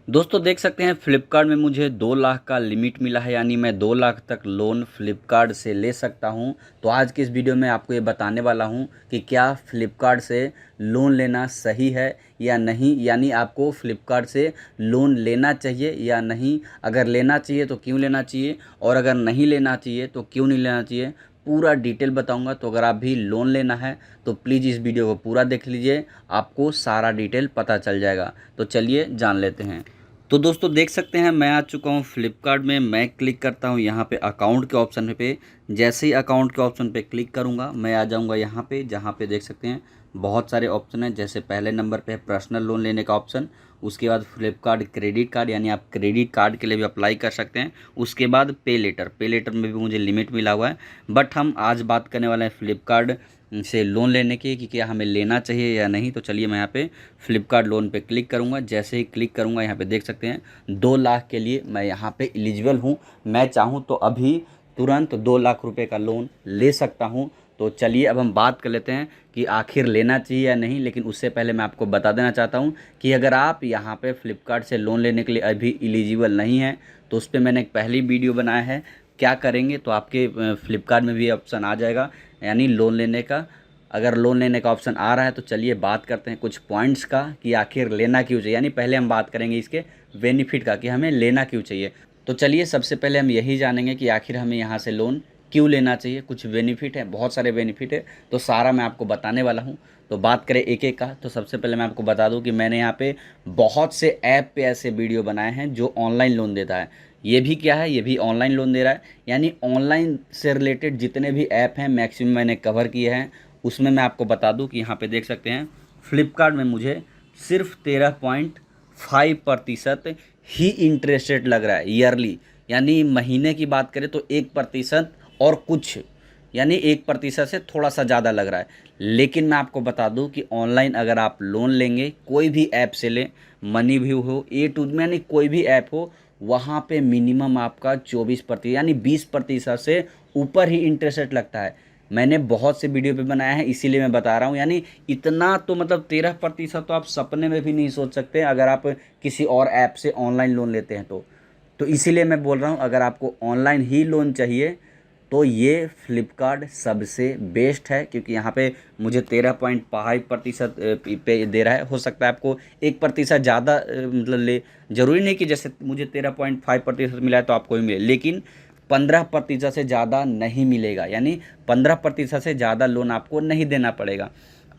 दोस्तों देख सकते हैं फ्लिपकार्ट में मुझे 2 लाख का लिमिट मिला है, यानी मैं 2 लाख तक लोन फ्लिपकार्ट से ले सकता हूं। तो आज की इस वीडियो में आपको ये बताने वाला हूं कि क्या फ्लिपकार्ट से लोन लेना सही है या नहीं, यानी आपको फ्लिपकार्ट से लोन लेना चाहिए या नहीं। अगर लेना चाहिए तो क्यों लेना चाहिए, और अगर नहीं लेना चाहिए तो क्यों नहीं लेना चाहिए, पूरा डिटेल बताऊंगा। तो अगर आप भी लोन लेना है तो प्लीज़ इस वीडियो को पूरा देख लीजिए, आपको सारा डिटेल पता चल जाएगा। तो चलिए जान लेते हैं। तो दोस्तों देख सकते हैं मैं आ चुका हूँ फ्लिपकार्ट में। मैं क्लिक करता हूँ यहाँ पे अकाउंट के ऑप्शन पे। जैसे ही अकाउंट के ऑप्शन पे क्लिक करूँगा मैं आ जाऊँगा यहाँ पे, जहाँ पे देख सकते हैं बहुत सारे ऑप्शन हैं। जैसे पहले नंबर पे है पर्सनल लोन लेने का ऑप्शन, उसके बाद फ्लिपकार्ट क्रेडिट कार्ड, यानी आप क्रेडिट कार्ड के लिए भी अप्लाई कर सकते हैं। उसके बाद पे लेटर, पे लेटर में भी मुझे लिमिट मिला हुआ है। बट हम आज बात करने वाले हैं फ्लिपकार्ट से लोन लेने की कि क्या हमें लेना चाहिए या नहीं। तो चलिए मैं यहाँ पे फ्लिपकार्ट लोन पे क्लिक करूँगा। जैसे ही क्लिक करूँगा यहाँ पे देख सकते हैं 2 लाख के लिए मैं यहाँ पे एलिजिबल हूँ। मैं चाहूँ तो अभी तुरंत 2 लाख रुपए का लोन ले सकता हूँ। तो चलिए अब हम बात कर लेते हैं कि आखिर लेना चाहिए या नहीं। लेकिन उससे पहले मैं आपको बता देना चाहता हूँ कि अगर आप यहाँ पे फ्लिपकार्ट से लोन लेने के लिए अभी एलिजिबल नहीं हैं तो उस पर मैंने एक पहली वीडियो बनाया है क्या करेंगे। तो आपके फ्लिपकार्ट में भी ऑप्शन आ जाएगा, यानी लोन लेने का। अगर लोन लेने का ऑप्शन आ रहा है तो चलिए बात करते हैं कुछ पॉइंट्स का कि आखिर लेना क्यों चाहिए। यानी पहले हम बात करेंगे इसके बेनिफिट का कि हमें लेना क्यों चाहिए। तो चलिए सबसे पहले हम यही जानेंगे कि आखिर हमें यहाँ से लोन क्यों लेना चाहिए। कुछ बेनिफिट है, बहुत सारे बेनिफिट है, तो सारा मैं आपको बताने वाला हूँ। तो बात करें एक एक का, तो सबसे पहले मैं आपको बता दूं कि मैंने यहाँ पे बहुत से ऐप पे ऐसे वीडियो बनाए हैं जो ऑनलाइन लोन देता है। ये भी क्या है, ये भी ऑनलाइन लोन दे रहा है। यानी ऑनलाइन से रिलेटेड जितने भी ऐप हैं मैक्सिमम मैंने कवर किए हैं। उसमें मैं आपको बता दूं कि यहाँ पे देख सकते हैं फ्लिपकार्ट में मुझे सिर्फ 13.5% ही इंटरेस्ट रेट लग रहा है ईयरली। यानी महीने की बात करें तो 1% और कुछ, यानी 1% से थोड़ा सा ज़्यादा लग रहा है। लेकिन मैं आपको बता दूं कि ऑनलाइन अगर आप लोन लेंगे कोई भी ऐप से लें, मनी व्यू हो, ए टू, यानी कोई भी ऐप हो, वहाँ पे मिनिमम आपका 24% यानी 20% से ऊपर ही इंटरेस्ट रेट लगता है। मैंने बहुत से वीडियो पे बनाया है, इसीलिए मैं बता रहा हूँ। यानी इतना तो मतलब 13% तो आप सपने में भी नहीं सोच सकते अगर आप किसी और ऐप से ऑनलाइन लोन लेते हैं तो इसीलिए मैं बोल रहा हूँ अगर आपको ऑनलाइन ही लोन चाहिए तो ये फ्लिपकार्ट सबसे बेस्ट है, क्योंकि यहाँ पे मुझे 13.5% पे दे रहा है। हो सकता है आपको 1% ज़्यादा मतलब ले, जरूरी नहीं कि जैसे मुझे 13.5% मिला है तो आपको भी मिले, लेकिन 15% से ज़्यादा नहीं मिलेगा। यानी 15% से ज़्यादा लोन आपको नहीं देना पड़ेगा।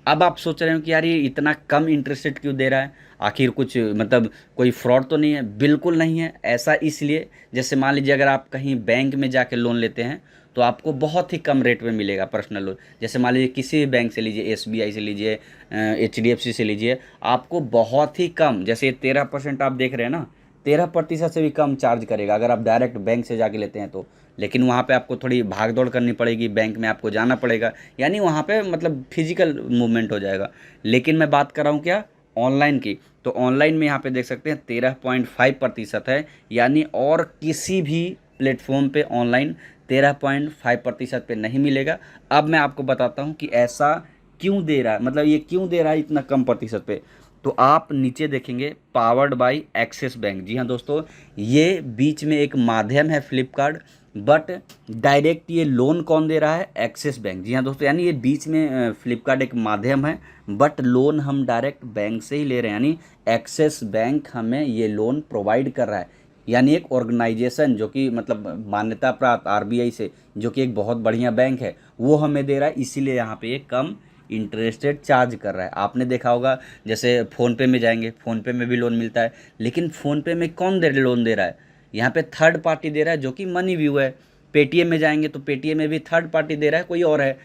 अब आप सोच रहे हो कि यार ये इतना कम इंटरेस्ट रेट क्यों दे रहा है, आखिर कुछ मतलब कोई फ्रॉड तो नहीं है। बिल्कुल नहीं है। ऐसा इसलिए, जैसे मान लीजिए अगर आप कहीं बैंक में जाके लोन लेते हैं तो आपको बहुत ही कम रेट में मिलेगा पर्सनल लोन। जैसे मान लीजिए किसी भी बैंक से लीजिए, एसबीआई से लीजिए, एचडीएफसी से लीजिए, आपको बहुत ही कम, जैसे ये 13% आप देख रहे हैं ना, 13% से भी कम चार्ज करेगा अगर आप डायरेक्ट बैंक से जाके लेते हैं तो। लेकिन वहाँ पे आपको थोड़ी भाग दौड़ करनी पड़ेगी, बैंक में आपको जाना पड़ेगा, यानी वहाँ पे मतलब फिजिकल मूवमेंट हो जाएगा। लेकिन मैं बात कर रहा हूँ क्या, ऑनलाइन की। तो ऑनलाइन में यहाँ पे देख सकते हैं 13.5% है, यानी और किसी भी प्लेटफॉर्म पे ऑनलाइन 13.5% पे नहीं मिलेगा। अब मैं आपको बताता हूँ कि ऐसा क्यों दे रहा है, मतलब ये क्यों दे रहा है इतना कम प्रतिशत पे। तो आप नीचे देखेंगे पावर्ड बाय एक्सिस बैंक। जी हाँ दोस्तों, ये बीच में एक माध्यम है फ्लिपकार्ट, बट डायरेक्ट ये लोन कौन दे रहा है, एक्सिस बैंक। जी हाँ दोस्तों, यानी ये बीच में फ्लिपकार्ट एक माध्यम है, बट लोन हम डायरेक्ट बैंक से ही ले रहे हैं। यानी एक्सिस बैंक हमें ये लोन प्रोवाइड कर रहा है। यानी एक ऑर्गेनाइजेशन जो कि मतलब मान्यता प्राप्त आरबीआई से, जो कि एक बहुत बढ़िया बैंक है, वो हमें दे रहा है। इसीलिए यहाँ पे ये कम इंटरेस्ट रेट चार्ज कर रहा है। आपने देखा होगा जैसे फ़ोनपे में जाएंगे, फ़ोनपे में भी लोन मिलता है, लेकिन फ़ोनपे में कौन दे लोन दे रहा है, यहाँ पे थर्ड पार्टी दे रहा है जो कि मनी व्यू है। पेटीएम में जाएंगे तो पेटीएम में भी थर्ड पार्टी दे रहा है, कोई और है।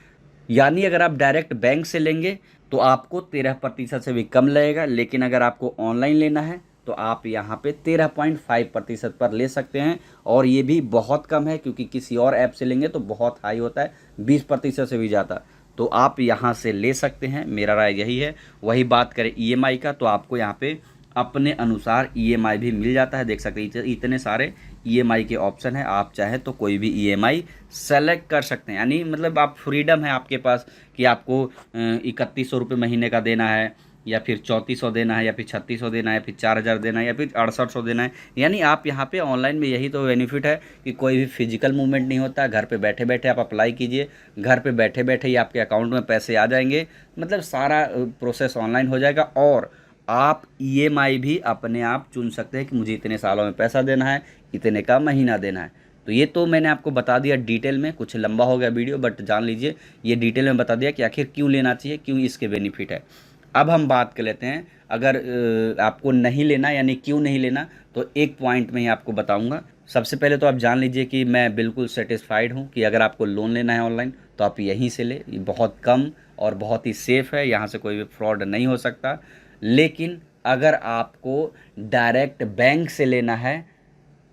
यानी अगर आप डायरेक्ट बैंक से लेंगे तो आपको 13% से भी कम लगेगा, लेकिन अगर आपको ऑनलाइन लेना है तो आप यहाँ पे 13.5% पर ले सकते हैं। और ये भी बहुत कम है, क्योंकि किसी और ऐप से लेंगे तो बहुत हाई होता है, 20% से भी ज़्यादा। तो आप यहाँ से ले सकते हैं, मेरा राय यही है। वही बात करें ईएमआई का, तो आपको यहाँ पे अपने अनुसार ईएमआई भी मिल जाता है। देख सकते हैं इतने सारे ईएमआई के ऑप्शन है, आप चाहे तो कोई भी ईएमआई सेलेक्ट कर सकते हैं। यानी मतलब आप फ्रीडम है आपके पास कि आपको 3100 रुपये महीने का देना है, या फिर 3400 देना है, या फिर 3600 देना है, या फिर 4000 देना है, या फिर 6800 देना है। यानी आप यहाँ पे ऑनलाइन में यही तो बेनिफिट है कि कोई भी फिजिकल मूवमेंट नहीं होता, घर पे बैठे बैठे आप अप्लाई कीजिए, घर पे बैठे बैठे ही आपके अकाउंट में पैसे आ जाएंगे। मतलब सारा प्रोसेस ऑनलाइन हो जाएगा, और आप ईएमआई भी अपने आप चुन सकते हैं कि मुझे इतने सालों में पैसा देना है, इतने का महीना देना है। तो ये तो मैंने आपको बता दिया डिटेल में, कुछ लंबा हो गया वीडियो बट जान लीजिए ये डिटेल में बता दिया कि आखिर क्यों लेना चाहिए, क्यों इसके बेनिफिट है। अब हम बात कर लेते हैं, अगर आपको नहीं लेना यानी क्यों नहीं लेना, तो एक पॉइंट में ही आपको बताऊंगा। सबसे पहले तो आप जान लीजिए कि मैं बिल्कुल सेटिस्फाइड हूँ कि अगर आपको लोन लेना है ऑनलाइन तो आप यहीं से ले, ये बहुत कम और बहुत ही सेफ़ है, यहाँ से कोई भी फ्रॉड नहीं हो सकता। लेकिन अगर आपको डायरेक्ट बैंक से लेना है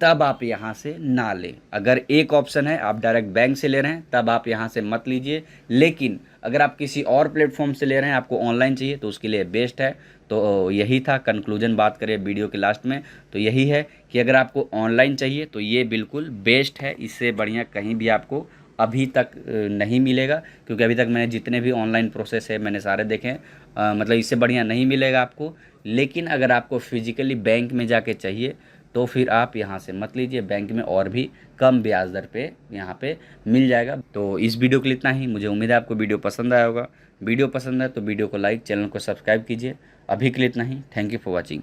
तब आप यहाँ से ना लें। अगर एक ऑप्शन है आप डायरेक्ट बैंक से ले रहे हैं तब आप यहाँ से मत लीजिए, लेकिन अगर आप किसी और प्लेटफॉर्म से ले रहे हैं, आपको ऑनलाइन चाहिए, तो उसके लिए बेस्ट है। तो यही था कंक्लूजन, बात करें वीडियो के लास्ट में तो यही है कि अगर आपको ऑनलाइन चाहिए तो ये बिल्कुल बेस्ट है, इससे बढ़िया कहीं भी आपको अभी तक नहीं मिलेगा, क्योंकि अभी तक मैंने जितने भी ऑनलाइन प्रोसेस है मैंने सारे देखे हैं, मतलब इससे बढ़िया नहीं मिलेगा आपको। लेकिन अगर आपको फिजिकली बैंक में जाके चाहिए तो फिर आप यहाँ से मत लीजिए, बैंक में और भी कम ब्याज दर पे यहाँ पे मिल जाएगा। तो इस वीडियो के लिए इतना ही, मुझे उम्मीद है आपको वीडियो पसंद आया होगा। वीडियो पसंद है तो वीडियो को लाइक, चैनल को सब्सक्राइब कीजिए। अभी के लिए इतना ही, थैंक यू फॉर वॉचिंग।